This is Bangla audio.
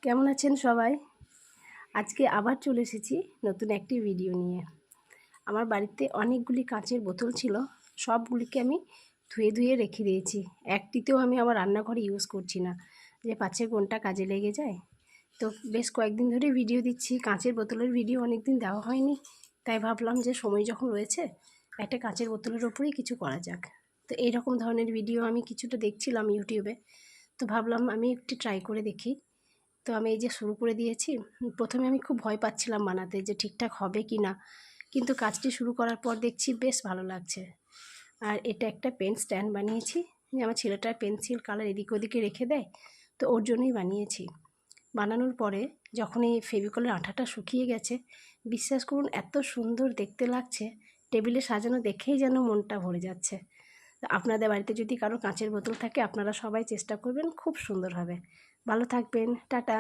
কেমন আছেন সবাই? আজকে আবার চলে এসেছি নতুন একটি ভিডিও নিয়ে। আমার বাড়িতে অনেকগুলি কাঁচের বোতল ছিল, সবগুলিকে আমি ধুয়ে রেখে দিয়েছি। একটিতেও আমি আমার রান্নাঘরে ইউজ করছি না, যে পাছে কোনটা কাজে লেগে যায়। তো বেশ কয়েকদিন ধরে ভিডিও দিচ্ছি, কাঁচের বোতলের ভিডিও অনেক দিন দেওয়া হয়নি, তাই ভাবলাম যে সময় যখন রয়েছে একটা কাঁচের বোতলের ওপরেই কিছু করা যাক। তো এইরকম ধরনের ভিডিও আমি কিছুটা দেখছিলাম ইউটিউবে, তো ভাবলাম আমি একটু ট্রাই করে দেখি। তো আমি এই যে শুরু করে দিয়েছি। প্রথমে আমি খুব ভয় পাচ্ছিলাম বানাতে, যে ঠিকঠাক হবে কি না, কিন্তু কাজটি শুরু করার পর দেখছি বেশ ভালো লাগছে। আর এটা একটা পেন স্ট্যান্ড বানিয়েছি, যে আমার ছেলেটার পেন্সিল কালার এদিক ওদিকে রেখে দেয়, তো ওর জন্যই বানিয়েছি। বানানোর পরে যখন এই ফেভিকলের আঠাটা শুকিয়ে গেছে, বিশ্বাস করুন এত সুন্দর দেখতে লাগছে, টেবিলে সাজানো দেখেই যেন মনটা ভরে যাচ্ছে। আপনাদের বাড়িতে যদি কারো কাঁচের বোতল থাকে, আপনারা সবাই চেষ্টা করবেন, খুব সুন্দর হবে। ভালো থাকবেন, টাটা।